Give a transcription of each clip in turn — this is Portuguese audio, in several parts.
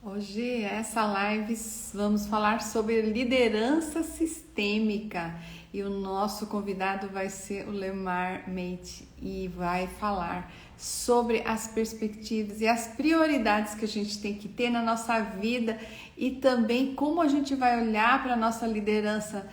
Hoje, essa live, vamos falar sobre liderança sistêmica e o nosso convidado vai ser o Lemar Meite e vai falar sobre as perspectivas e as prioridades que a gente tem que ter na nossa vida e também como a gente vai olhar para a nossa liderança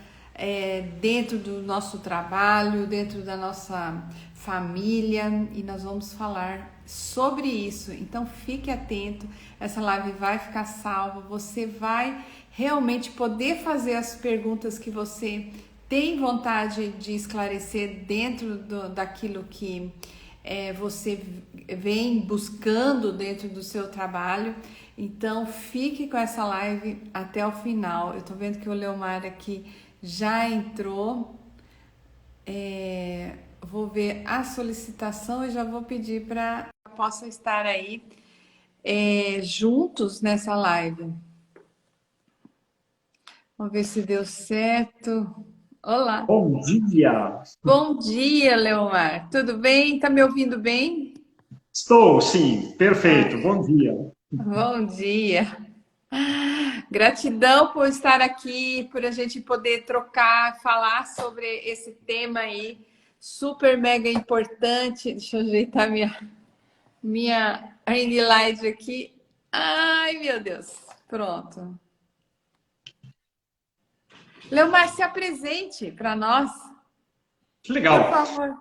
dentro do nosso trabalho, dentro da nossa família, e nós vamos falar sobre isso. Então fique atento, essa live vai ficar salva, você vai realmente poder fazer as perguntas que você tem vontade de esclarecer dentro daquilo que você vem buscando dentro do seu trabalho. Então fique com essa live até o final. Eu tô vendo que o Leomar aqui já entrou. Vou ver a solicitação e já vou pedir para possa estar aí juntos nessa live. Vamos ver se deu certo. Olá. Bom dia! Bom dia, Leomar. Tudo bem? Tá me ouvindo bem? Estou, sim, perfeito. Ah, Bom dia. bom dia. Gratidão por estar aqui, por a gente poder trocar, falar sobre esse tema aí, super mega importante. Deixa eu ajeitar minha ring light aqui. Ai, meu Deus. Pronto. Leomar, se apresente para nós, Que por legal. favor.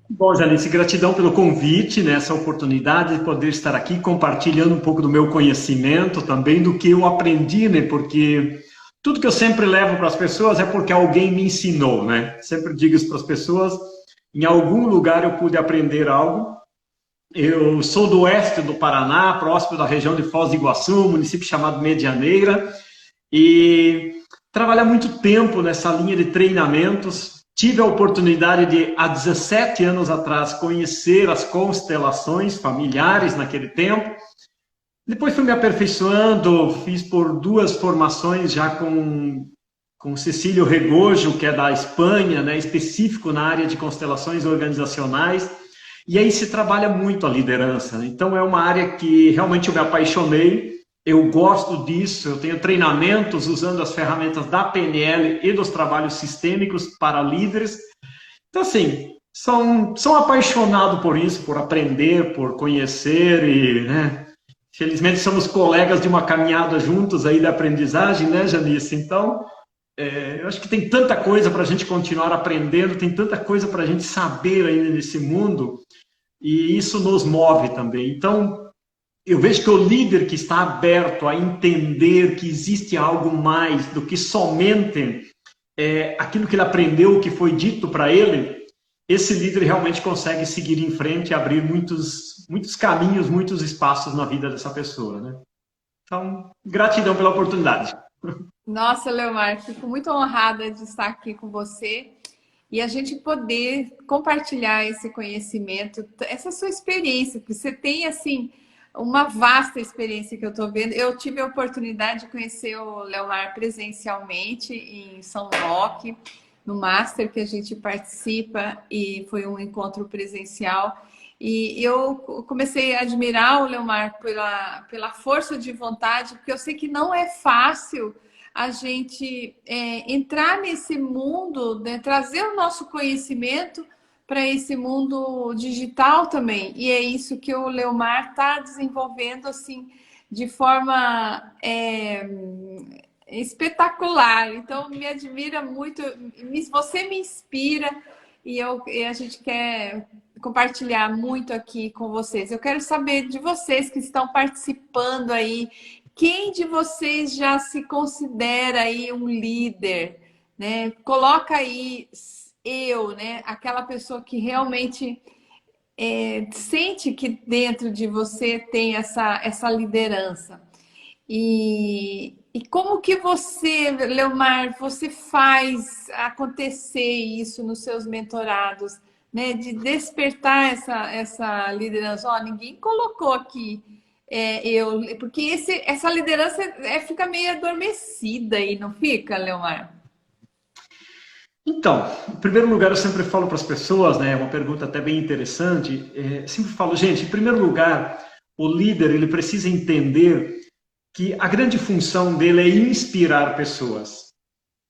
Bom, Janice, gratidão pelo convite, né, essa oportunidade de poder estar aqui compartilhando um pouco do meu conhecimento, também do que eu aprendi, né, porque tudo que eu sempre levo para as pessoas é porque alguém me ensinou, né? Sempre digo isso para as pessoas, em algum lugar eu pude aprender algo. Eu sou do oeste do Paraná, próximo da região de Foz do Iguaçu, um município chamado Medianeira, e trabalhar muito tempo nessa linha de treinamentos. Tive a oportunidade de, há 17 anos atrás, conhecer as constelações familiares naquele tempo. Depois fui me aperfeiçoando, fiz por duas formações já com Cecílio Regojo, que é da Espanha, né, específico na área de constelações organizacionais. E aí se trabalha muito a liderança. Então é uma área que realmente eu me apaixonei. Eu gosto disso, eu tenho treinamentos usando as ferramentas da PNL e dos trabalhos sistêmicos para líderes. Então, assim, sou apaixonado por isso, por aprender, por conhecer e, né, felizmente somos colegas de uma caminhada juntos aí da aprendizagem, né, Janice? Então, eu acho que tem tanta coisa para a gente continuar aprendendo, tem tanta coisa para a gente saber ainda nesse mundo e isso nos move também. Então, eu vejo que o líder que está aberto a entender que existe algo mais do que somente aquilo que ele aprendeu, o que foi dito para ele, esse líder realmente consegue seguir em frente e abrir muitos caminhos, muitos espaços na vida dessa pessoa, né? Então, gratidão pela oportunidade. Nossa, Leomar, fico muito honrada de estar aqui com você e a gente poder compartilhar esse conhecimento, essa sua experiência, porque você tem, assim, uma vasta experiência que eu estou vendo. Eu tive a oportunidade de conhecer o Leomar presencialmente em São Roque, no Master que a gente participa, e foi um encontro presencial. E eu comecei a admirar o Leomar pela força de vontade, porque eu sei que não é fácil a gente entrar nesse mundo, né, trazer o nosso conhecimento para esse mundo digital também. E é isso que o Leomar está desenvolvendo assim de forma espetacular. Então me admira muito, você me inspira e a gente quer compartilhar muito aqui com vocês. Eu quero saber de vocês que estão participando aí, quem de vocês já se considera aí um líder, né? Coloca aí eu, né? Aquela pessoa que realmente sente que dentro de você tem essa liderança. E como que você, Leomar, você faz acontecer isso nos seus mentorados, né? De despertar essa liderança. Ó, ninguém colocou aqui porque essa liderança fica meio adormecida aí, não fica, Leomar? Então, em primeiro lugar, eu sempre falo para as pessoas, né, uma pergunta até bem interessante, sempre falo, gente, em primeiro lugar, o líder ele precisa entender que a grande função dele é inspirar pessoas.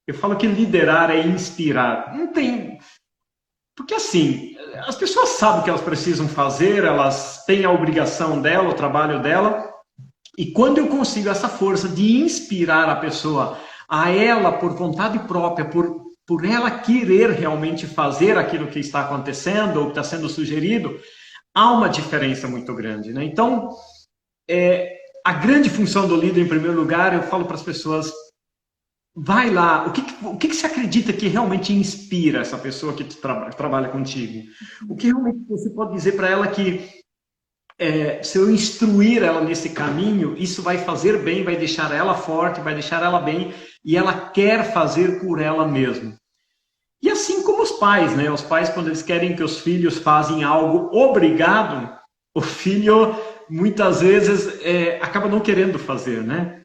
Eu falo que liderar é inspirar. Não tem... Porque assim, as pessoas sabem o que elas precisam fazer, elas têm a obrigação dela, o trabalho dela, e quando eu consigo essa força de inspirar a pessoa, a ela, por vontade própria, por ela querer realmente fazer aquilo que está acontecendo ou que está sendo sugerido, há uma diferença muito grande, né? Então, a grande função do líder, em primeiro lugar, eu falo para as pessoas, vai lá, o que você acredita que realmente inspira essa pessoa que trabalha contigo? O que realmente você pode dizer para ela que, se eu instruir ela nesse caminho, isso vai fazer bem, vai deixar ela forte, vai deixar ela bem, e ela quer fazer por ela mesma. E assim como os pais, né? Os pais, quando eles querem que os filhos façam algo obrigado, o filho, muitas vezes, acaba não querendo fazer, né?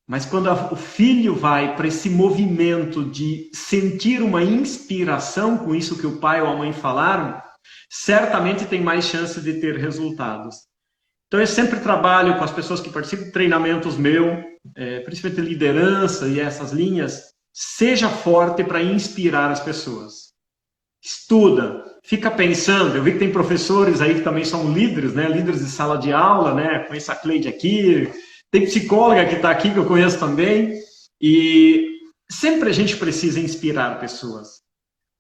Mas quando o filho vai para esse movimento de sentir uma inspiração com isso que o pai ou a mãe falaram, certamente tem mais chance de ter resultados. Então, eu sempre trabalho com as pessoas que participam de treinamentos meus, principalmente liderança e essas linhas, seja forte para inspirar as pessoas. Estuda, fica pensando. Eu vi que tem professores aí que também são líderes, né? Líderes de sala de aula, né? Conheço a Cleide aqui, tem psicóloga que está aqui, que eu conheço também, e sempre a gente precisa inspirar pessoas.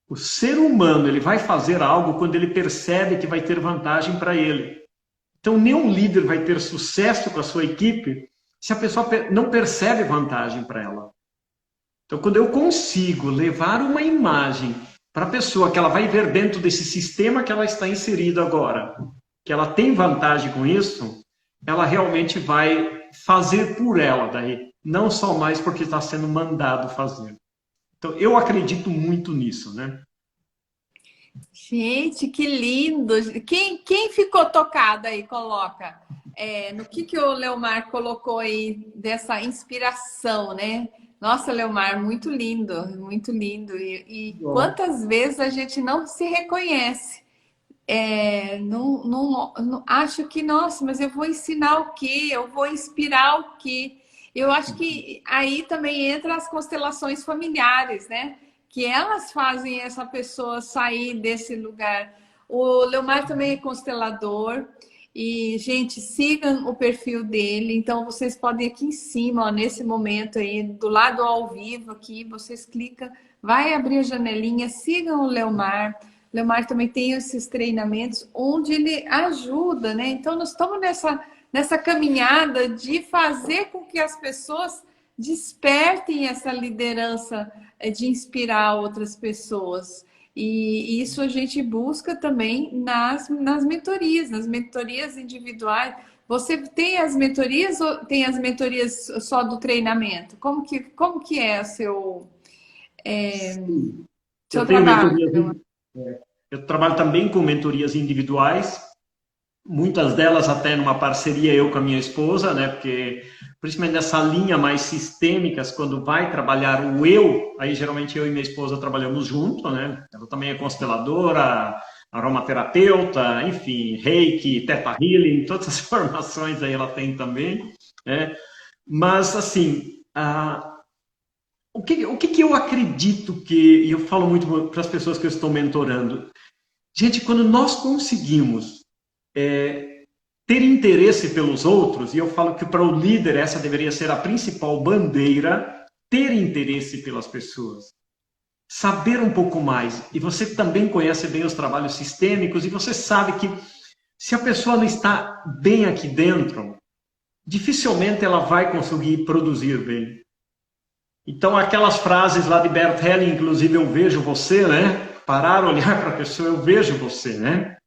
O ser humano, ele vai fazer algo quando ele percebe que vai ter vantagem para ele. Então, nenhum líder vai ter sucesso com a sua equipe se a pessoa não percebe vantagem para ela. Então, quando eu consigo levar uma imagem para a pessoa que ela vai ver dentro desse sistema que ela está inserida agora, que ela tem vantagem com isso, ela realmente vai fazer por ela daí, não só mais porque está sendo mandado fazer. Então, eu acredito muito nisso, né? Gente, que lindo! Quem ficou tocado aí, coloca. No que o Leomar colocou aí dessa inspiração, né? Nossa, Leomar, muito lindo, muito lindo. E quantas vezes a gente não se reconhece? Não, acho que, nossa, mas eu vou ensinar o quê? Eu vou inspirar o quê? Eu acho que aí também entra as constelações familiares, né? Que elas fazem essa pessoa sair desse lugar. O Leomar também é constelador. E, gente, sigam o perfil dele. Então, vocês podem aqui em cima, ó, nesse momento aí, do lado ao vivo aqui, vocês clicam, vai abrir a janelinha, sigam o Leomar. O Leomar também tem esses treinamentos onde ele ajuda, né? Então, nós estamos nessa caminhada de fazer com que as pessoas despertem essa liderança de inspirar outras pessoas. E isso a gente busca também nas mentorias individuais. Você tem as mentorias ou tem as mentorias só do treinamento? Como que é o seu trabalho? Eu trabalho também com mentorias individuais, muitas delas até numa parceria eu com a minha esposa, né? Porque principalmente nessa linha mais sistêmicas, quando vai trabalhar o eu, aí geralmente eu e minha esposa trabalhamos junto, né? Ela também é consteladora, aromaterapeuta, enfim, Reiki, Theta Healing, todas as formações aí ela tem também, né? Mas assim, o que eu acredito e eu falo muito para as pessoas que eu estou mentorando, gente, quando nós conseguimos ter interesse pelos outros, e eu falo que para o líder essa deveria ser a principal bandeira, ter interesse pelas pessoas. Saber um pouco mais. E você também conhece bem os trabalhos sistêmicos, e você sabe que se a pessoa não está bem aqui dentro, dificilmente ela vai conseguir produzir bem. Então, aquelas frases lá de Bert Helling, inclusive, eu vejo você, né? Parar, olhar para a pessoa, eu vejo você, né?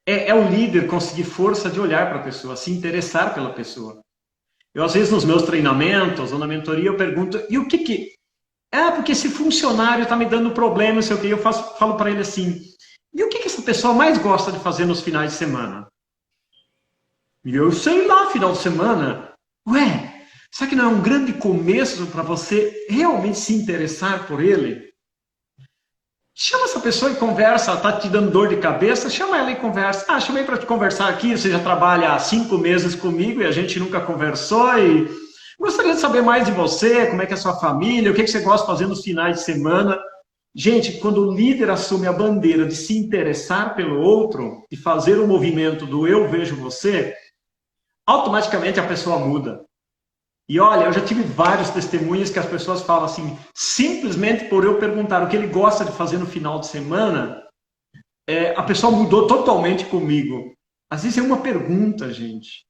É o líder conseguir força de olhar para a pessoa, se interessar pela pessoa. Eu, às vezes, nos meus treinamentos ou na mentoria, eu pergunto, e o que... porque esse funcionário está me dando problema, não sei o que, eu falo para ele assim, e o que essa pessoa mais gosta de fazer nos finais de semana? E eu sei lá, final de semana. Ué, será que não é um grande começo para você realmente se interessar por ele? chama essa pessoa e conversa, ela está te dando dor de cabeça, chama ela e conversa. Ah, chamei para te conversar aqui, você já trabalha há 5 meses comigo e a gente nunca conversou e gostaria de saber mais de você, como é que é a sua família, o que, que você gosta de fazer nos finais de semana. Gente, quando o líder assume a bandeira de se interessar pelo outro, de fazer o movimento do eu vejo você, automaticamente a pessoa muda. E olha, eu já tive vários testemunhos que as pessoas falam assim, simplesmente por eu perguntar o que ele gosta de fazer no final de semana, a pessoa mudou totalmente comigo. Às vezes é uma pergunta, gente.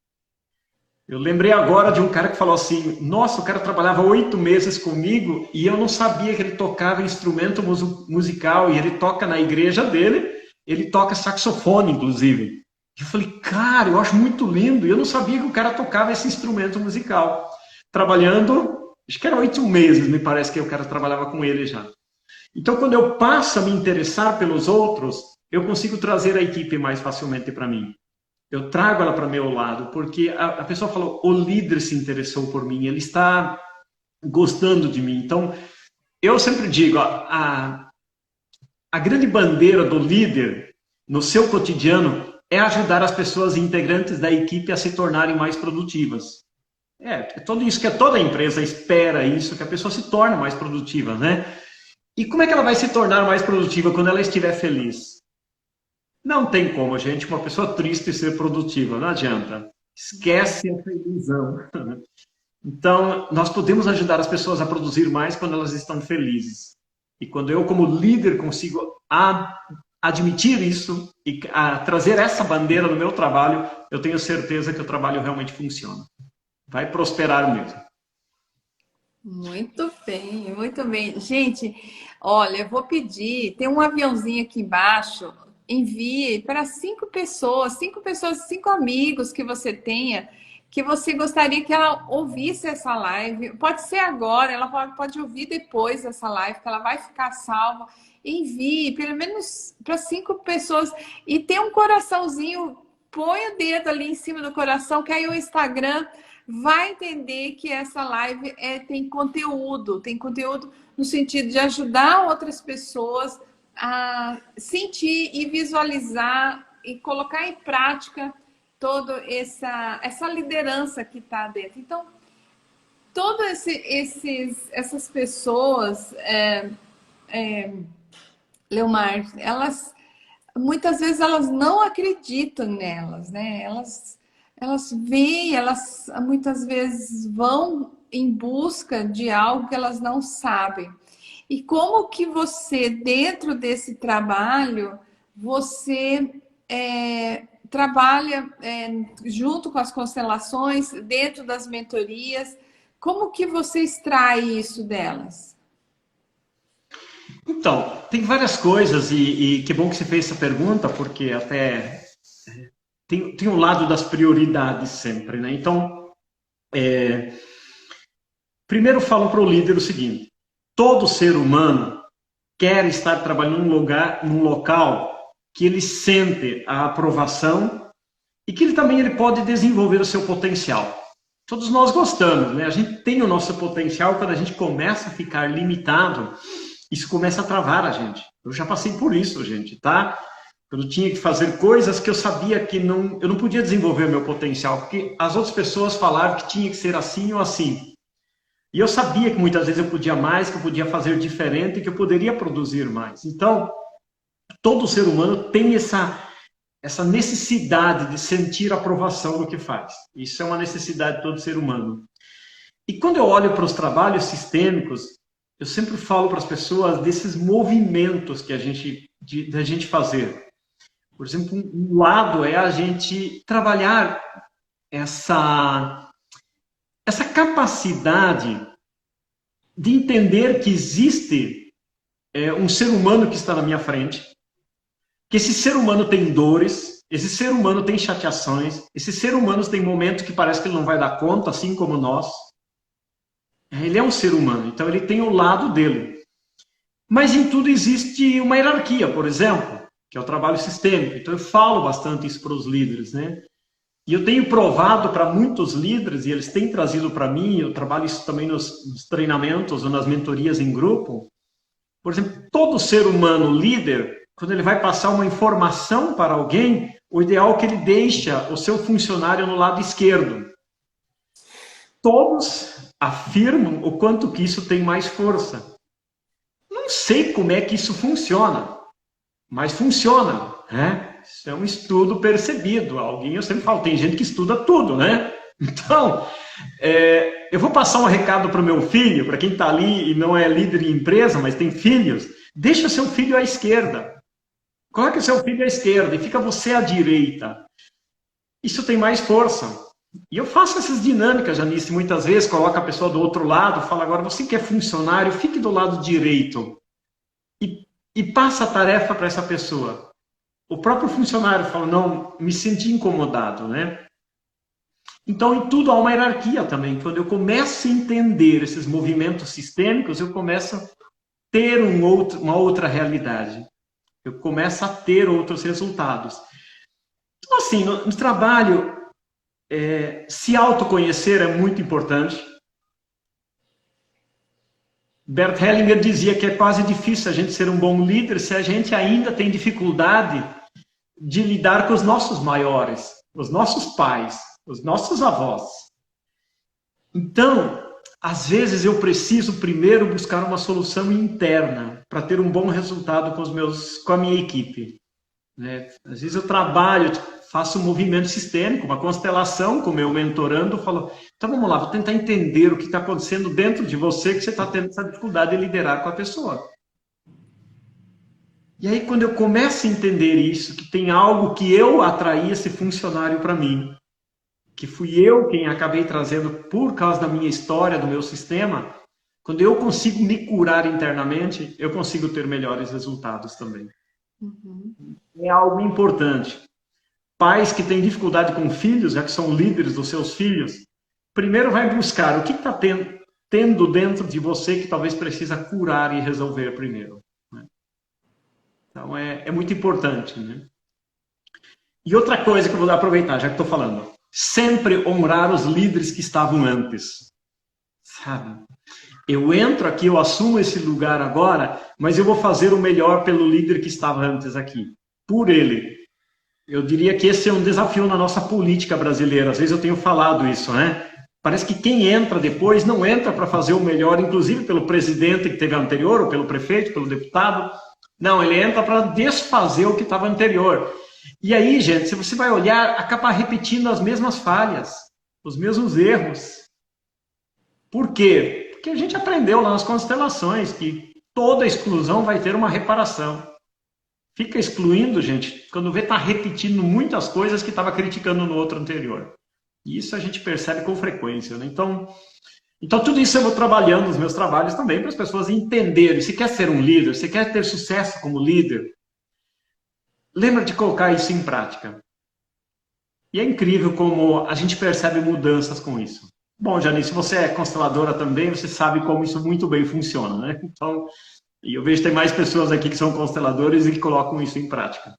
Eu lembrei agora de um cara que falou assim, nossa, o cara trabalhava 8 meses comigo e eu não sabia que ele tocava instrumento musical, e ele toca na igreja dele, ele toca saxofone, inclusive. Eu falei, cara, eu acho muito lindo, e eu não sabia que o cara tocava esse instrumento musical. Trabalhando, acho que era 8 meses, me parece que o cara trabalhava com ele já. Então, quando eu passo a me interessar pelos outros, eu consigo trazer a equipe mais facilmente para mim. Eu trago ela para meu lado, porque a pessoa falou, o líder se interessou por mim, ele está gostando de mim. Então, eu sempre digo, a grande bandeira do líder no seu cotidiano é ajudar as pessoas integrantes da equipe a se tornarem mais produtivas. É tudo isso que toda empresa espera isso, que a pessoa se torne mais produtiva, né? E como é que ela vai se tornar mais produtiva quando ela estiver feliz? Não tem como, gente, uma pessoa triste ser produtiva, não adianta. Esquece a felizão. Então, nós podemos ajudar as pessoas a produzir mais quando elas estão felizes. E quando eu, como líder, consigo admitir isso e trazer essa bandeira no meu trabalho, eu tenho certeza que o trabalho realmente funciona. Vai prosperar mesmo. Muito bem, muito bem. Gente, olha, eu vou pedir, tem um aviãozinho aqui embaixo, envie para 5 pessoas, 5 amigos que você tenha, que você gostaria que ela ouvisse essa live. Pode ser agora, ela pode ouvir depois essa live, que ela vai ficar salva. Envie, pelo menos para 5 pessoas, e tem um coraçãozinho, põe o dedo ali em cima do coração, que aí o Instagram vai entender que essa live tem conteúdo no sentido de ajudar outras pessoas a sentir e visualizar e colocar em prática toda essa liderança que está dentro. Então, todas essas pessoas, Leomar, muitas vezes elas não acreditam nelas, né? Elas veem, elas muitas vezes vão em busca de algo que elas não sabem. E como que você, dentro desse trabalho, você trabalha junto com as constelações, dentro das mentorias, como que você extrai isso delas? Então, tem várias coisas, e que bom que você fez essa pergunta, porque até tem um lado das prioridades sempre, né? Então, primeiro falo para o líder o seguinte, todo ser humano quer estar trabalhando num local que ele sente a aprovação e que ele pode desenvolver o seu potencial. Todos nós gostamos, né? A gente tem o nosso potencial, quando a gente começa a ficar limitado, isso começa a travar a gente. Eu já passei por isso, gente, tá? Quando eu tinha que fazer coisas que eu sabia que eu não podia desenvolver o meu potencial, porque as outras pessoas falaram que tinha que ser assim ou assim. E eu sabia que muitas vezes eu podia mais, que eu podia fazer diferente, que eu poderia produzir mais. Então, todo ser humano tem essa necessidade de sentir aprovação no que faz. Isso é uma necessidade de todo ser humano. E quando eu olho para os trabalhos sistêmicos, eu sempre falo para as pessoas desses movimentos que a gente fazer. Por exemplo, um lado é a gente trabalhar essa capacidade de entender que existe um ser humano que está na minha frente, que esse ser humano tem dores, esse ser humano tem chateações, esse ser humano tem momentos que parece que ele não vai dar conta, assim como nós. Ele é um ser humano, então ele tem o lado dele. Mas em tudo existe uma hierarquia, por exemplo, que é o trabalho sistêmico. Então eu falo bastante isso para os líderes, né? E eu tenho provado para muitos líderes, e eles têm trazido para mim, eu trabalho isso também nos treinamentos ou nas mentorias em grupo. Por exemplo, todo ser humano líder, quando ele vai passar uma informação para alguém, o ideal é que ele deixe o seu funcionário no lado esquerdo. Todos afirmam o quanto que isso tem mais força. Não sei como é que isso funciona, mas funciona, né? Isso é um estudo percebido. Alguém, eu sempre falo, tem gente que estuda tudo, né? Então, eu vou passar um recado para o meu filho, para quem está ali e não é líder em empresa, mas tem filhos, deixa o seu filho à esquerda. Coloque o seu filho à esquerda e fica você à direita. Isso tem mais força. E eu faço essas dinâmicas, Janice, muitas vezes, coloco a pessoa do outro lado, falo agora, você que é funcionário, fique do lado direito. E passa a tarefa para essa pessoa. O próprio funcionário fala, não, me senti incomodado, né? Então, em tudo há uma hierarquia também. Quando eu começo a entender esses movimentos sistêmicos, eu começo a ter uma outra realidade. Eu começo a ter outros resultados. Então, assim, no trabalho, se autoconhecer é muito importante. Bert Hellinger dizia que é quase difícil a gente ser um bom líder se a gente ainda tem dificuldade de lidar com os nossos maiores, os nossos pais, os nossos avós. Então, às vezes eu preciso primeiro buscar uma solução interna para ter um bom resultado com a minha equipe. Né? Às vezes eu trabalho, faço um movimento sistêmico, uma constelação com o meu mentorando, falo, então vamos lá, vou tentar entender o que está acontecendo dentro de você, que você está tendo essa dificuldade de liderar com a pessoa. E aí, quando eu começo a entender isso, que tem algo que eu atraí esse funcionário para mim, que fui eu quem acabei trazendo por causa da minha história, do meu sistema, quando eu consigo me curar internamente, eu consigo ter melhores resultados também. Uhum. É algo importante. Pais que têm dificuldade com filhos, já que são líderes dos seus filhos, primeiro vai buscar o que está tendo dentro de você que talvez precisa curar e resolver primeiro. Né? Então, é muito importante. Né? E outra coisa que eu vou aproveitar, já que estou falando, sempre honrar os líderes que estavam antes. Sabe? Eu entro aqui, eu assumo esse lugar agora, mas eu vou fazer o melhor pelo líder que estava antes aqui. Por ele. Eu diria que esse é um desafio na nossa política brasileira. Às vezes eu tenho falado isso, né? Parece que quem entra depois não entra para fazer o melhor, inclusive pelo presidente que teve anterior, ou pelo prefeito, pelo deputado. Não, ele entra para desfazer o que estava anterior. E aí, gente, se você vai olhar, acaba repetindo as mesmas falhas, os mesmos erros. Por quê? Porque a gente aprendeu lá nas constelações que toda exclusão vai ter uma reparação. Fica excluindo, gente, quando vê, está repetindo muitas coisas que estava criticando no outro anterior. E isso a gente percebe com frequência. Né? Então, tudo isso eu vou trabalhando nos meus trabalhos também para as pessoas entenderem. Se quer ser um líder, se quer ter sucesso como líder, lembra de colocar isso em prática. E é incrível como a gente percebe mudanças com isso. Bom, Janice, você é consteladora também, você sabe como isso muito bem funciona, né? Então, e eu vejo que tem mais pessoas aqui que são consteladores e que colocam isso em prática.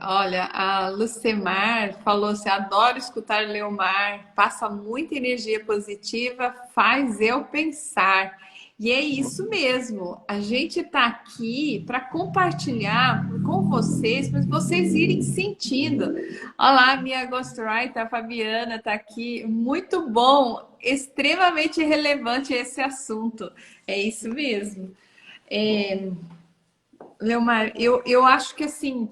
Olha, a Lucemar falou assim, adoro escutar Leomar, passa muita energia positiva, faz eu pensar. E é isso mesmo, a gente está aqui para compartilhar com vocês, para vocês irem sentindo. Olá, minha ghostwriter, a Fabiana está aqui, muito bom, extremamente relevante esse assunto, é isso mesmo. Leomar, eu acho que assim,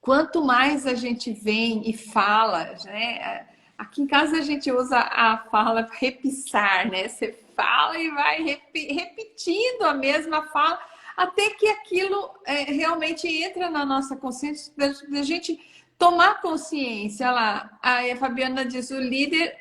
quanto mais a gente vem e fala, né? Aqui em casa a gente usa a fala repissar, né? Você fala e vai repetindo a mesma fala até que aquilo realmente entra na nossa consciência, da gente tomar consciência. Lá, a Fabiana diz, o líder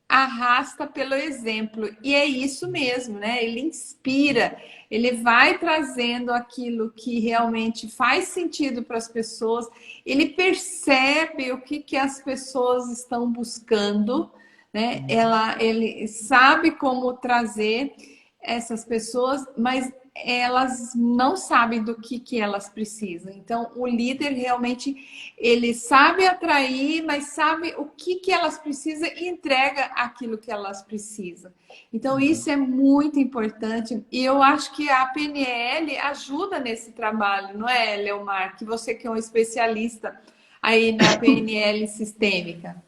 arrasta pelo exemplo. E é isso mesmo, né? Ele inspira, ele vai trazendo aquilo que realmente faz sentido para as pessoas, ele percebe o que as pessoas estão buscando, né? Ele sabe como trazer essas pessoas, mas elas não sabem do que elas precisam. Então, o líder realmente, ele sabe atrair, mas sabe o que elas precisam e entrega aquilo que elas precisam. Então, isso é muito importante. E eu acho que a PNL ajuda nesse trabalho, não é, Leomar? Que você que é um especialista aí na PNL sistêmica.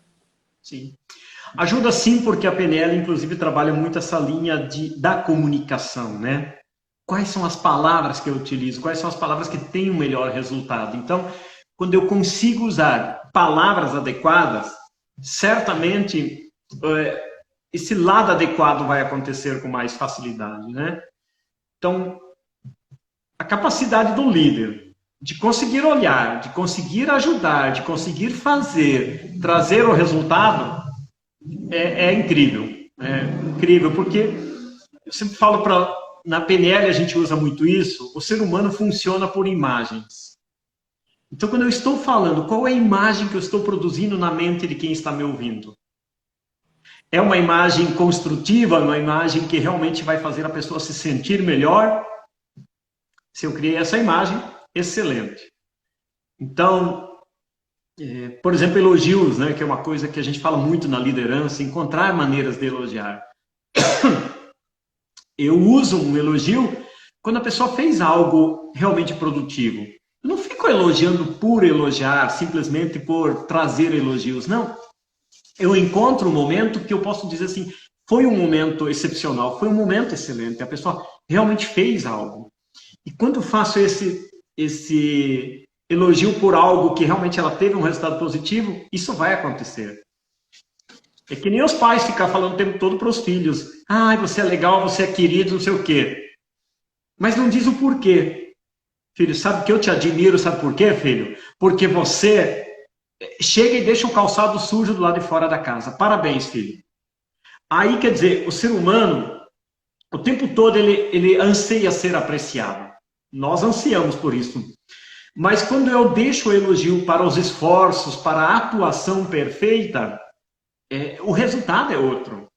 Sim. Ajuda sim, porque a PNL, inclusive, trabalha muito essa linha da comunicação, né? Quais são as palavras que eu utilizo? Quais são as palavras que têm o melhor resultado? Então, quando eu consigo usar palavras adequadas, certamente esse lado adequado vai acontecer com mais facilidade, né? Então, a capacidade do líder de conseguir olhar, de conseguir ajudar, de conseguir fazer, trazer o resultado, é incrível. É incrível, porque eu sempre falo na PNL a gente usa muito isso, o ser humano funciona por imagens. Então, quando eu estou falando, qual é a imagem que eu estou produzindo na mente de quem está me ouvindo? É uma imagem construtiva, uma imagem que realmente vai fazer a pessoa se sentir melhor? Se eu criei essa imagem, excelente. Então, por exemplo, elogios, né, que é uma coisa que a gente fala muito na liderança, encontrar maneiras de elogiar. Eu uso um elogio quando a pessoa fez algo realmente produtivo. Eu não fico elogiando por elogiar, simplesmente por trazer elogios, não. Eu encontro um momento que eu posso dizer assim, foi um momento excepcional, foi um momento excelente, a pessoa realmente fez algo. E quando eu faço esse elogio por algo que realmente ela teve um resultado positivo, isso vai acontecer. É que nem os pais ficar falando o tempo todo para os filhos. Ah, você é legal, você é querido, não sei o quê. Mas não diz o porquê. Filho, sabe que eu te admiro, sabe por quê, filho? Porque você chega e deixa o calçado sujo do lado de fora da casa. Parabéns, filho. Aí, quer dizer, o ser humano, o tempo todo, ele anseia ser apreciado. Nós ansiamos por isso. Mas quando eu deixo o elogio para os esforços, para a atuação perfeita, o resultado é outro.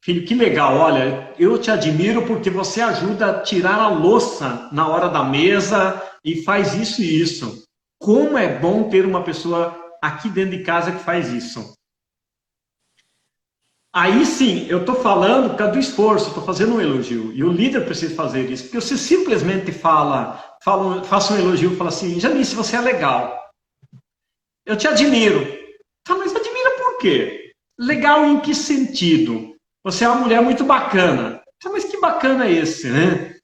Filho, que legal, olha, eu te admiro porque você ajuda a tirar a louça na hora da mesa e faz isso e isso. Como é bom ter uma pessoa aqui dentro de casa que faz isso. Aí sim, eu estou falando por causa do esforço, estou fazendo um elogio. E o líder precisa fazer isso. Porque você simplesmente faça um elogio e fala assim, Janice, você é legal. Eu te admiro. Tá, mas admira por quê? Legal em que sentido? Você é uma mulher muito bacana. Tá, mas que bacana é esse, né?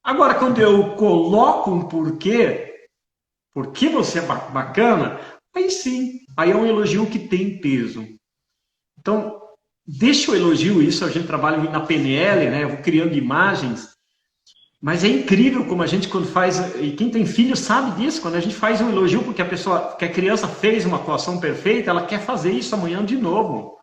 Agora, quando eu coloco um porquê, por que você é bacana, aí sim, aí é um elogio que tem peso. Então, deixa o elogio, isso a gente trabalha muito na PNL, né? Eu vou criando imagens, mas é incrível como a gente quando faz, e quem tem filho sabe disso, quando a gente faz um elogio porque a criança fez uma atuação perfeita, ela quer fazer isso amanhã de novo.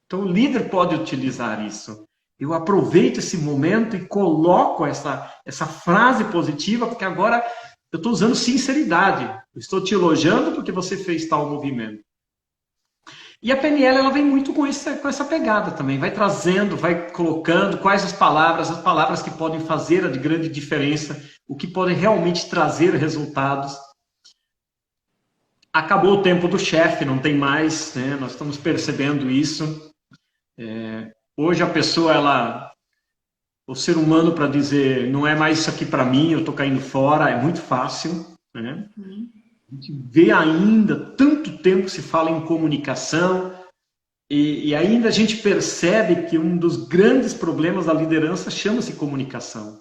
Então o líder pode utilizar isso. Eu aproveito esse momento e coloco essa frase positiva, porque agora eu estou usando sinceridade. Eu estou te elogiando porque você fez tal movimento. E a PNL ela vem muito com essa pegada também, vai trazendo, vai colocando quais as palavras que podem fazer a grande diferença, o que podem realmente trazer resultados. Acabou o tempo do chefe, não tem mais, né? Nós estamos percebendo isso. Hoje a pessoa, o ser humano para dizer, não é mais isso aqui para mim, eu estou caindo fora, é muito fácil, né? A gente vê ainda, tanto tempo se fala em comunicação, e ainda a gente percebe que um dos grandes problemas da liderança chama-se comunicação.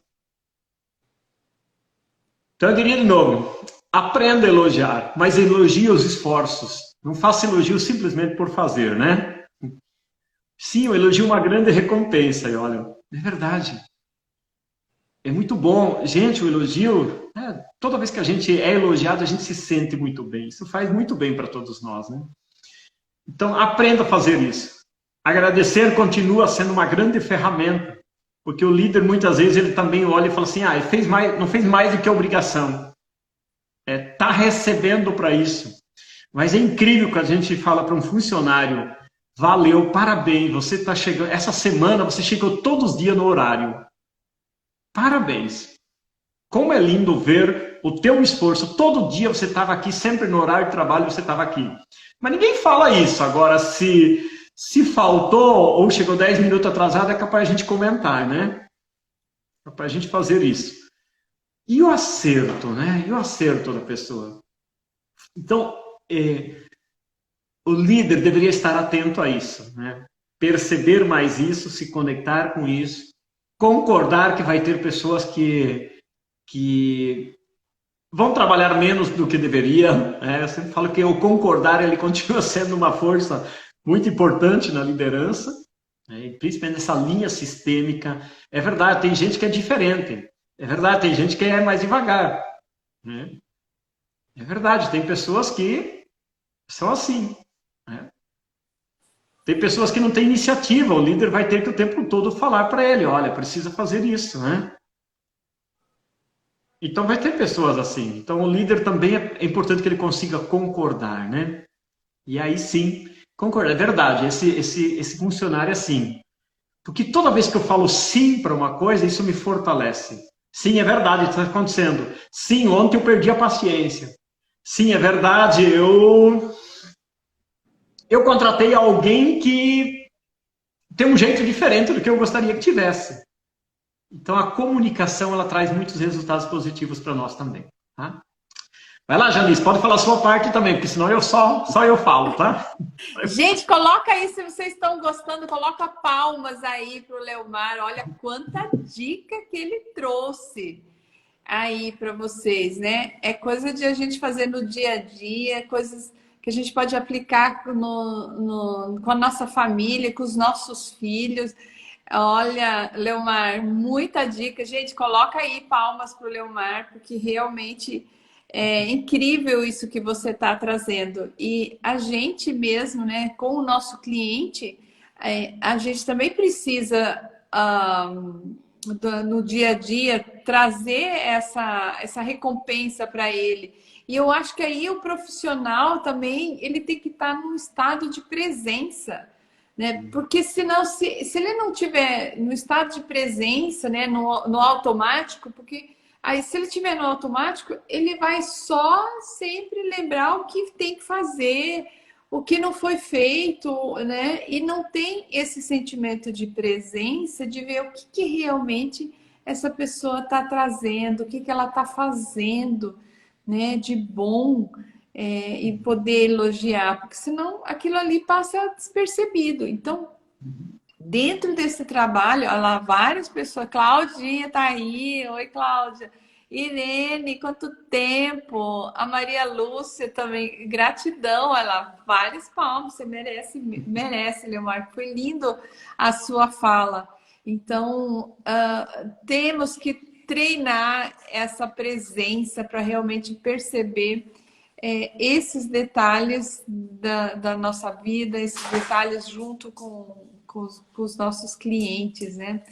Então eu diria de novo, aprenda a elogiar, mas elogie os esforços. Não faça elogio simplesmente por fazer, né? Sim, o elogio é uma grande recompensa, e olha, é verdade. É muito bom. Gente, o elogio, toda vez que a gente é elogiado, a gente se sente muito bem. Isso faz muito bem para todos nós, né? Então, aprenda a fazer isso. Agradecer continua sendo uma grande ferramenta, porque o líder, muitas vezes, ele também olha e fala assim, não fez mais do que a obrigação. Está recebendo para isso. Mas é incrível que a gente fala para um funcionário, valeu, parabéns, você está chegando, essa semana você chegou todos os dias no horário. parabéns. Como é lindo ver o teu esforço. Todo dia você estava aqui, sempre no horário de trabalho você estava aqui. Mas ninguém fala isso. Agora, se faltou ou chegou 10 minutos atrasado, é capaz de a gente comentar, né? É capaz de a gente fazer isso. E o acerto, né? E o acerto da pessoa. Então, o líder deveria estar atento a isso, né? Perceber mais isso, se conectar com isso, concordar que vai ter pessoas que vão trabalhar menos do que deveriam. Eu sempre falo que o concordar ele continua sendo uma força muito importante na liderança, né? Principalmente nessa linha sistêmica. É verdade, tem gente que é diferente. É verdade, tem gente que é mais devagar, né? É verdade, tem pessoas que são assim, né? Tem pessoas que não têm iniciativa, o líder vai ter que o tempo todo falar para ele, olha, precisa fazer isso, né? Então vai ter pessoas assim. Então o líder também é importante que ele consiga concordar, né? E aí sim, concordar. É verdade, esse funcionário é assim. Porque toda vez que eu falo sim para uma coisa, isso me fortalece. Sim, é verdade, está acontecendo. Sim, ontem eu perdi a paciência. Sim, é verdade, eu contratei alguém que tem um jeito diferente do que eu gostaria que tivesse. Então, a comunicação, ela traz muitos resultados positivos para nós também, tá? Vai lá, Janice, pode falar a sua parte também, porque senão eu só eu falo, tá? Gente, coloca aí, se vocês estão gostando, coloca palmas aí para o Leomar. Olha quanta dica que ele trouxe aí para vocês, né? É coisa de a gente fazer no dia a dia, coisas que a gente pode aplicar com a nossa família, com os nossos filhos. Olha, Leomar, muita dica. Gente, coloca aí palmas para o Leomar, porque realmente é incrível isso que você está trazendo. E a gente mesmo, né, com o nosso cliente, a gente também precisa, no dia a dia, trazer essa recompensa para ele. E eu acho que aí o profissional também, ele tem que estar num estado de presença, né? Porque senão, se ele não tiver no estado de presença, né, no automático, porque aí se ele tiver no automático, ele vai só sempre lembrar o que tem que fazer, o que não foi feito, né? E não tem esse sentimento de presença, de ver o que realmente essa pessoa está trazendo, o que ela está fazendo, né, de bom. E poder elogiar, porque senão aquilo ali passa despercebido. Então, dentro desse trabalho, olha lá, várias pessoas, Claudinha tá aí, oi Cláudia, Irene, quanto tempo, a Maria Lúcia também, gratidão, olha lá, vários palmos, você merece, Leomar, foi lindo a sua fala. Então, temos que treinar essa presença para realmente perceber esses detalhes da nossa vida, esses detalhes junto com os nossos clientes, né?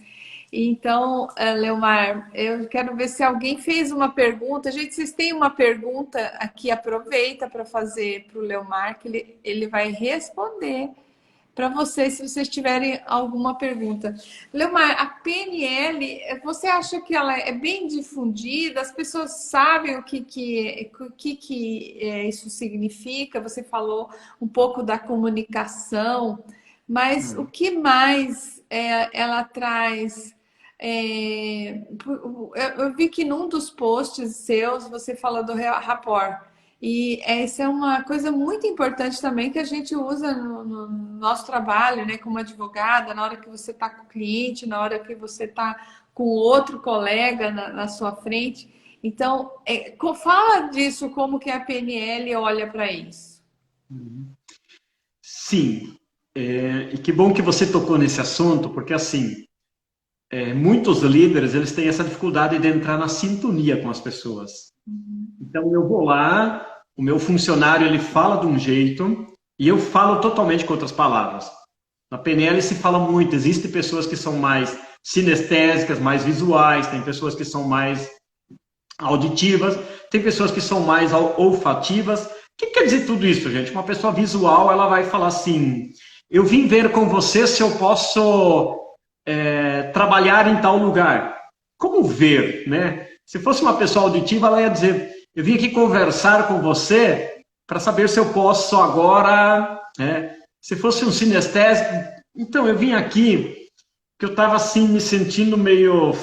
Então, Leomar, eu quero ver se alguém fez uma pergunta. Gente, vocês têm uma pergunta aqui, aproveita para fazer para o Leomar, que ele vai responder para vocês, se vocês tiverem alguma pergunta. Leomar, a PNL, você acha que ela é bem difundida? As pessoas sabem o que isso significa? Você falou um pouco da comunicação, mas o que mais ela traz? Eu vi que num dos posts seus você falou do rapport. E essa é uma coisa muito importante também que a gente usa no nosso trabalho, né, como advogada, na hora que você está com o cliente, na hora que você está com outro colega na sua frente. Então, fala disso, como que a PNL olha para isso. Sim, e que bom que você tocou nesse assunto, porque assim, muitos líderes eles têm essa dificuldade de entrar na sintonia com as pessoas. Então eu vou lá, o meu funcionário ele fala de um jeito e eu falo totalmente com outras palavras. Na PNL se fala muito, existem pessoas que são mais sinestésicas, mais visuais, tem pessoas que são mais auditivas, tem pessoas que são mais olfativas. O que quer dizer tudo isso, gente? Uma pessoa visual, ela vai falar assim, eu vim ver com você se eu posso trabalhar em tal lugar. como ver, né? Se fosse uma pessoa auditiva, ela ia dizer, eu vim aqui conversar com você para saber se eu posso agora, né? Se fosse um sinestésico, então eu vim aqui, que eu estava assim, me sentindo meio,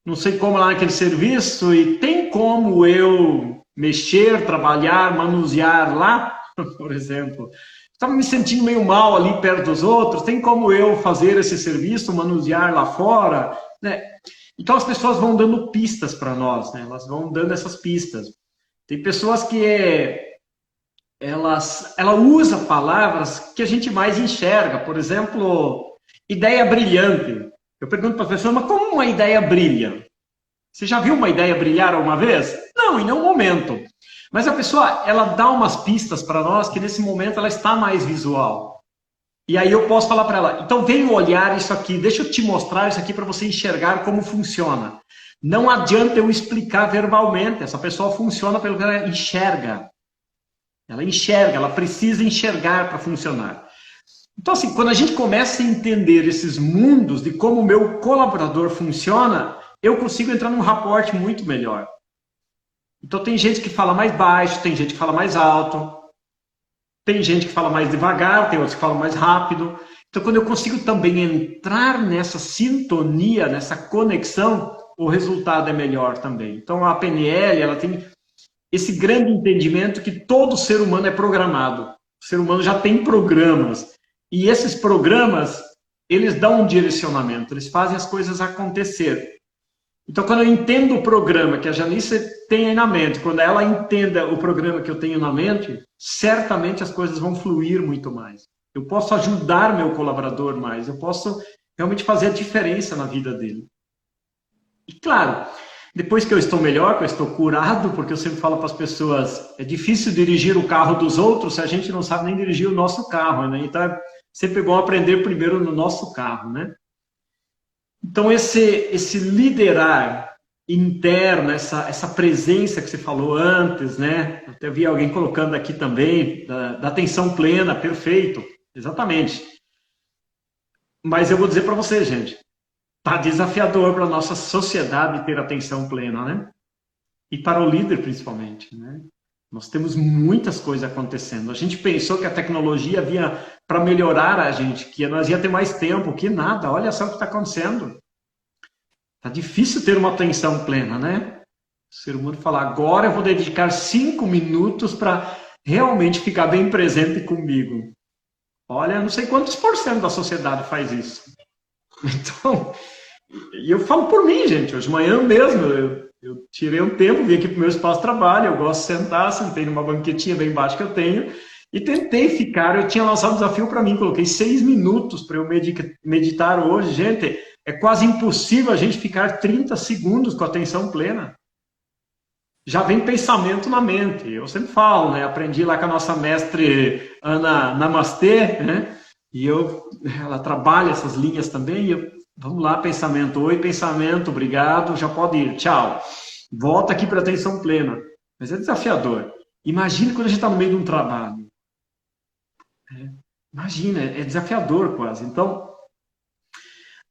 não sei como lá naquele serviço, e tem como eu mexer, trabalhar, manusear lá, por exemplo. Estava me sentindo meio mal ali perto dos outros, tem como eu fazer esse serviço, manusear lá fora, né? Então as pessoas vão dando pistas para nós, né? Elas vão dando essas pistas. Tem pessoas que ela usa palavras que a gente mais enxerga, por exemplo, ideia brilhante. Eu pergunto para a pessoa, mas como uma ideia brilha? Você já viu uma ideia brilhar alguma vez? Não, em nenhum momento. Mas a pessoa, ela dá umas pistas para nós que nesse momento ela está mais visual. E aí eu posso falar para ela, então vem olhar isso aqui, deixa eu te mostrar isso aqui para você enxergar como funciona. Não adianta eu explicar verbalmente, essa pessoa funciona pelo que ela enxerga. Ela enxerga, ela precisa enxergar para funcionar. Então assim, quando a gente começa a entender esses mundos de como o meu colaborador funciona, eu consigo entrar num rapport muito melhor. Então tem gente que fala mais baixo, tem gente que fala mais alto, tem gente que fala mais devagar, tem outros que falam mais rápido. Então quando eu consigo também entrar nessa sintonia, nessa conexão, o resultado é melhor também. Então a PNL, ela tem esse grande entendimento que todo ser humano é programado. O ser humano já tem programas. E esses programas, eles dão um direcionamento, eles fazem as coisas acontecer. Então, quando eu entendo o programa que a Janice tem aí na mente, quando ela entenda o programa que eu tenho na mente, certamente as coisas vão fluir muito mais. Eu posso ajudar meu colaborador mais, eu posso realmente fazer a diferença na vida dele. E claro, depois que eu estou melhor, que eu estou curado, porque eu sempre falo para as pessoas, é difícil dirigir o carro dos outros se a gente não sabe nem dirigir o nosso carro, né? Então é sempre bom aprender primeiro no nosso carro, né? Então, esse liderar interno, essa presença que você falou antes, né? Até vi alguém colocando aqui também, da atenção plena, perfeito, exatamente. Mas eu vou dizer para você, gente, tá desafiador para a nossa sociedade ter atenção plena, né? E para o líder, principalmente, né? Nós temos muitas coisas acontecendo. A gente pensou que a tecnologia vinha para melhorar a gente, que nós ia ter mais tempo, que nada. Olha só o que está acontecendo. Está difícil ter uma atenção plena, né? O ser humano fala, agora eu vou dedicar 5 minutos para realmente ficar bem presente comigo. Olha, não sei quantos % da sociedade faz isso. Então, e eu falo por mim, gente. Hoje de manhã mesmo, eu tirei um tempo, vim aqui para o meu espaço de trabalho, eu gosto de sentar, sentei numa banquetinha bem baixa que eu tenho, e tentei ficar, eu tinha lançado um desafio para mim, coloquei 6 minutos para eu meditar hoje. Gente, é quase impossível a gente ficar 30 segundos com atenção plena. Já vem pensamento na mente, eu sempre falo, né? Aprendi lá com a nossa mestre Ana Namastê, né? E ela trabalha essas linhas também, vamos lá, pensamento, oi, pensamento, obrigado, já pode ir, tchau. Volta aqui para atenção plena. Mas é desafiador. Imagina quando a gente está no meio de um trabalho. Imagina, é desafiador quase. Então,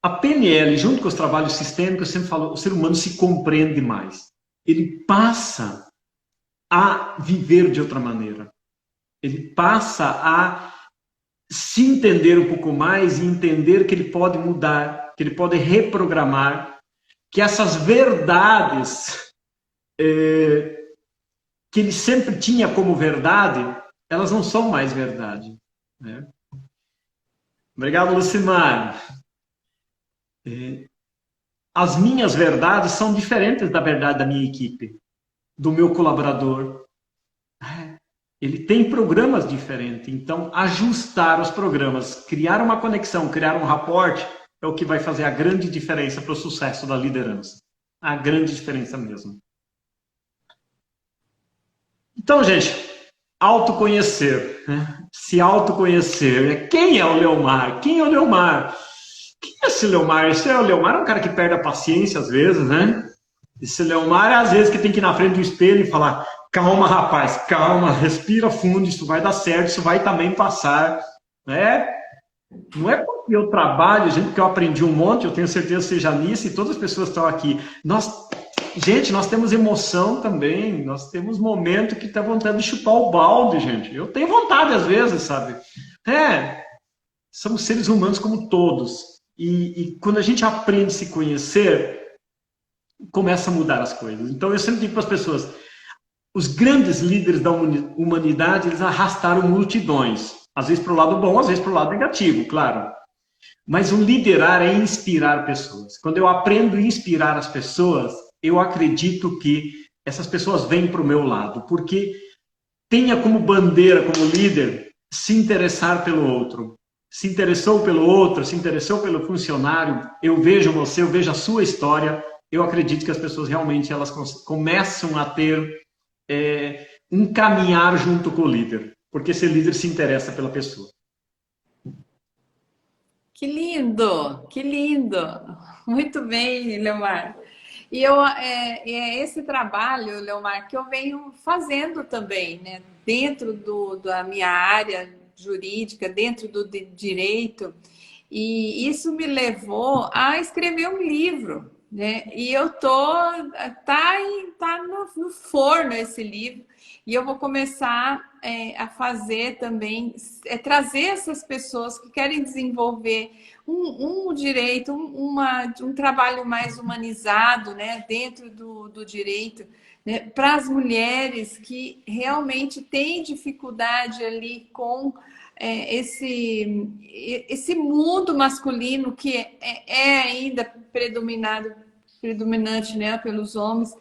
a PNL, junto com os trabalhos sistêmicos, eu sempre falo, o ser humano se compreende mais. Ele passa a viver de outra maneira. Ele passa a se entender um pouco mais e entender que ele pode mudar, que ele pode reprogramar, que essas verdades que ele sempre tinha como verdade, elas não são mais verdade. Né? Obrigado, Lucimar. As minhas verdades são diferentes da verdade da minha equipe, do meu colaborador. Ele tem programas diferentes, então ajustar os programas, criar uma conexão, criar um rapport, é o que vai fazer a grande diferença para o sucesso da liderança. A grande diferença mesmo. Então, gente, autoconhecer. Né? Se autoconhecer. Quem é o Leomar? Quem é o Leomar? Quem é esse Leomar? Esse Leomar é um cara que perde a paciência às vezes, né? Esse Leomar é às vezes que tem que ir na frente do espelho e falar, calma, rapaz, calma, respira fundo, isso vai dar certo, isso vai também passar. Né? Não é porque eu trabalho, gente, porque eu aprendi um monte, eu tenho certeza que seja nisso, e todas as pessoas estão aqui. Gente, nós temos emoção também, nós temos momento que tá vontade de chupar o balde, gente. Eu tenho vontade às vezes, sabe? É, somos seres humanos como todos. E quando a gente aprende a se conhecer, começa a mudar as coisas. Então eu sempre digo para as pessoas, os grandes líderes da humanidade, eles arrastaram multidões. Às vezes para o lado bom, às vezes para o lado negativo, claro. Mas o liderar é inspirar pessoas. Quando eu aprendo a inspirar as pessoas, eu acredito que essas pessoas vêm para o meu lado, porque tenha como bandeira, como líder, se interessar pelo outro. Se interessou pelo outro, se interessou pelo funcionário, eu vejo você, eu vejo a sua história, eu acredito que as pessoas realmente elas começam a ter um caminhar junto com o líder, porque esse líder se interessa pela pessoa. Que lindo, que lindo. Muito bem, Leomar. É esse trabalho, Leomar, que eu venho fazendo também, né? Dentro da minha área jurídica, dentro do direito. E isso me levou a escrever um livro, né? E eu tá no forno esse livro. E eu vou começar a fazer também, trazer essas pessoas que querem desenvolver um direito, um trabalho mais humanizado, né, dentro do direito, né, para as mulheres que realmente têm dificuldade ali com esse mundo masculino que é ainda predominante, né, pelos homens.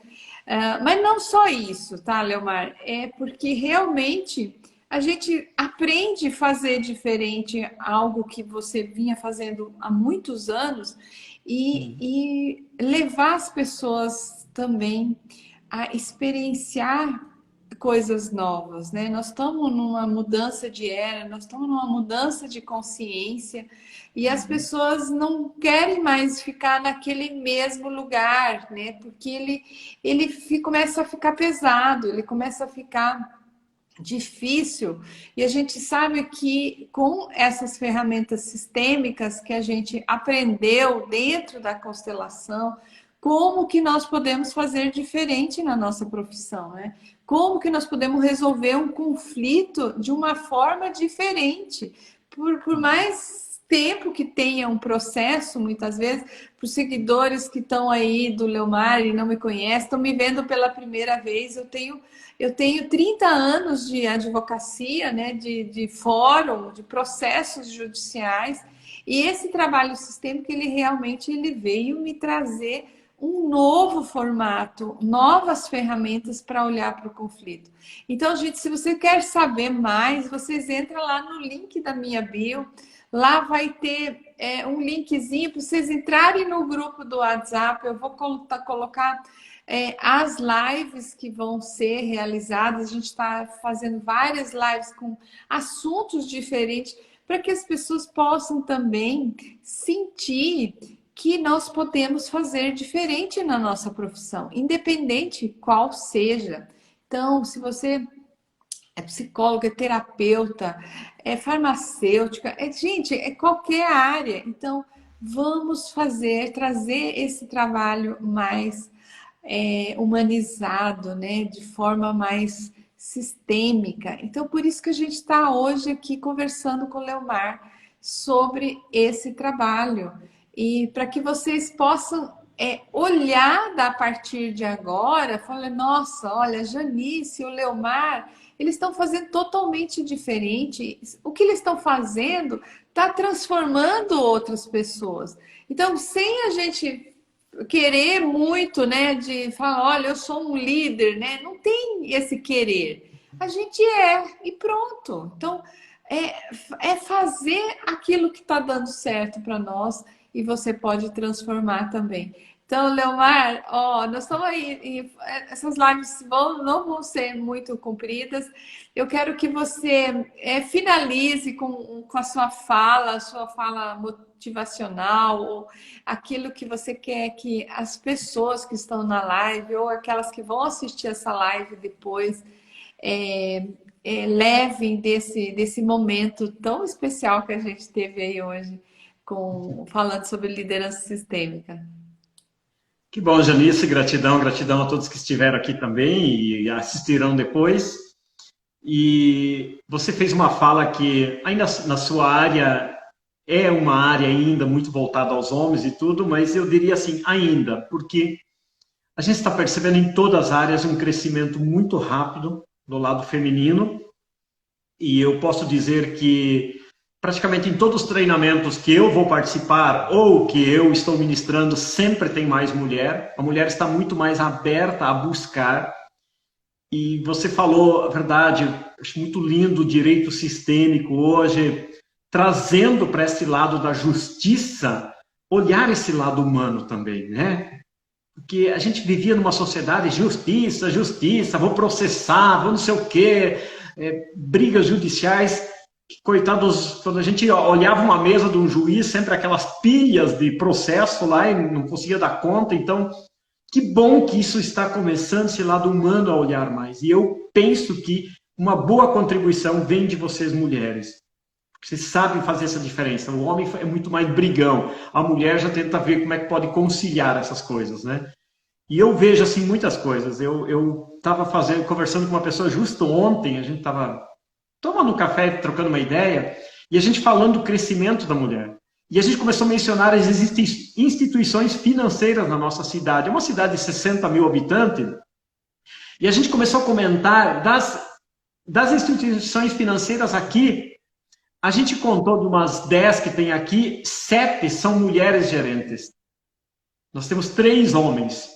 Mas não só isso, tá, Leomar? É porque realmente a gente aprende a fazer diferente algo que você vinha fazendo há muitos anos e levar as pessoas também a experienciar coisas novas, né? Nós estamos numa mudança de era, nós estamos numa mudança de consciência e as pessoas não querem mais ficar naquele mesmo lugar, né? Porque começa a ficar pesado, ele começa a ficar difícil e a gente sabe que com essas ferramentas sistêmicas que a gente aprendeu dentro da constelação, como que nós podemos fazer diferente na nossa profissão, né? Como que nós podemos resolver um conflito de uma forma diferente, por mais tempo que tenha um processo, muitas vezes, para os seguidores que estão aí do Leomar e não me conhecem, estão me vendo pela primeira vez, eu tenho 30 anos de advocacia, né, de fórum, de processos judiciais, e esse trabalho sistêmico, ele veio me trazer um novo formato, novas ferramentas para olhar para o conflito. Então, gente, se você quer saber mais, vocês entram lá no link da minha bio, lá vai ter um linkzinho para vocês entrarem no grupo do WhatsApp, eu vou colocar as lives que vão ser realizadas, a gente está fazendo várias lives com assuntos diferentes para que as pessoas possam também sentir que nós podemos fazer diferente na nossa profissão, independente qual seja. Então, se você é psicóloga, é terapeuta, é farmacêutica, gente, é qualquer área. Então, vamos trazer esse trabalho mais humanizado, né? De forma mais sistêmica. Então, por isso que a gente está hoje aqui conversando com o Leomar sobre esse trabalho. E para que vocês possam olhar a partir de agora, falar, nossa, olha, a Janice e o Leomar, eles estão fazendo totalmente diferente. O que eles estão fazendo está transformando outras pessoas. Então, sem a gente querer muito, né, de falar, olha, eu sou um líder, né? Não tem esse querer. A gente e pronto. Então, é fazer aquilo que está dando certo para nós e você pode transformar também. Então, Leomar, ó, nós estamos aí, essas lives não vão ser muito compridas. Eu quero que você finalize com a sua fala motivacional, ou aquilo que você quer que as pessoas que estão na live, ou aquelas que vão assistir essa live depois, levem desse momento tão especial que a gente teve aí hoje, falando sobre liderança sistêmica. Que bom, Janice, gratidão, gratidão a todos que estiveram aqui também e assistirão depois. E você fez uma fala que ainda na sua área é uma área ainda muito voltada aos homens e tudo, mas eu diria assim, ainda, porque a gente está percebendo em todas as áreas um crescimento muito rápido do lado feminino, e eu posso dizer que praticamente em todos os treinamentos que eu vou participar ou que eu estou ministrando, sempre tem mais mulher. A mulher está muito mais aberta a buscar. E você falou a verdade, acho muito lindo o direito sistêmico hoje, trazendo para esse lado da justiça, olhar esse lado humano também, né? Porque a gente vivia numa sociedade justiça, justiça, vou processar, vou não sei o quê, brigas judiciais. Coitados, quando a gente olhava uma mesa de um juiz, sempre aquelas pilhas de processo lá e não conseguia dar conta. Então, que bom que isso está começando, esse lado humano a olhar mais. E eu penso que uma boa contribuição vem de vocês, mulheres. Vocês sabem fazer essa diferença. O homem é muito mais brigão. A mulher já tenta ver como é que pode conciliar essas coisas, né? E eu vejo, assim, muitas coisas. Eu estava conversando com uma pessoa justo ontem, a gente estava tomando um café, trocando uma ideia, e a gente falando do crescimento da mulher. E a gente começou a mencionar as instituições financeiras na nossa cidade. É uma cidade de 60 mil habitantes, e a gente começou a comentar das instituições financeiras aqui. A gente contou de umas 10 que tem aqui, 7 são mulheres gerentes. Nós temos 3 homens.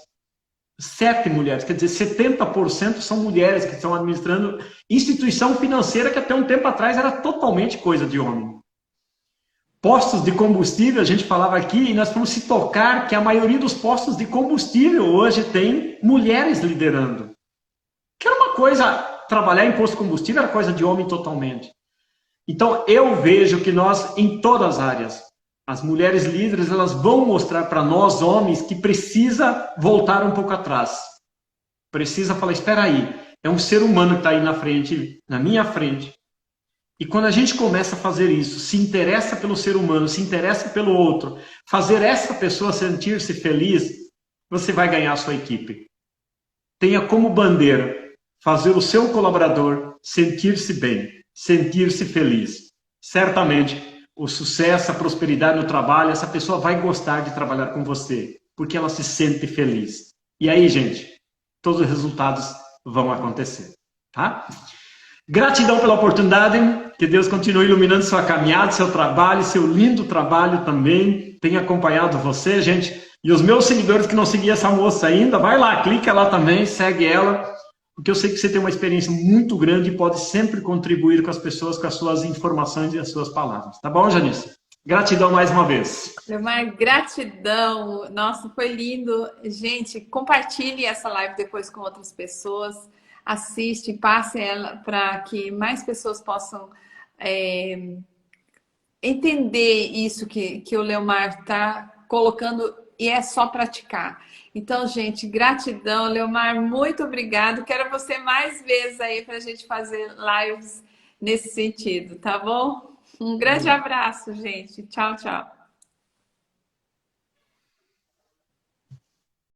7 mulheres, quer dizer, 70% são mulheres que estão administrando instituição financeira que até um tempo atrás era totalmente coisa de homem. Postos de combustível, a gente falava aqui, e nós fomos se tocar que a maioria dos postos de combustível hoje tem mulheres liderando. Que era uma coisa, trabalhar em posto de combustível era coisa de homem totalmente. Então, eu vejo que nós, em todas as áreas, as mulheres líderes, elas vão mostrar para nós, homens, que precisa voltar um pouco atrás. Precisa falar, espera aí, é um ser humano que está aí na frente, na minha frente. E quando a gente começa a fazer isso, se interessa pelo ser humano, se interessa pelo outro, fazer essa pessoa sentir-se feliz, você vai ganhar a sua equipe. Tenha como bandeira fazer o seu colaborador sentir-se bem, sentir-se feliz. Certamente, o sucesso, a prosperidade no trabalho, essa pessoa vai gostar de trabalhar com você, porque ela se sente feliz. E aí, gente, todos os resultados vão acontecer, tá? Gratidão pela oportunidade, que Deus continue iluminando sua caminhada, seu trabalho, seu lindo trabalho também. Tenho acompanhado você, gente. E os meus seguidores que não seguiam essa moça ainda, vai lá, clica lá também, segue ela, porque eu sei que você tem uma experiência muito grande e pode sempre contribuir com as pessoas, com as suas informações e as suas palavras. Tá bom, Janice? Gratidão mais uma vez. Leomar, gratidão. Nossa, foi lindo. Gente, compartilhe essa live depois com outras pessoas. Assiste, passe ela para que mais pessoas possam entender isso que o Leomar está colocando, e é só praticar. Então, gente, gratidão. Leomar, muito obrigado. Quero você mais vezes aí para a gente fazer lives nesse sentido, tá bom? Um grande abraço, gente. Tchau, tchau.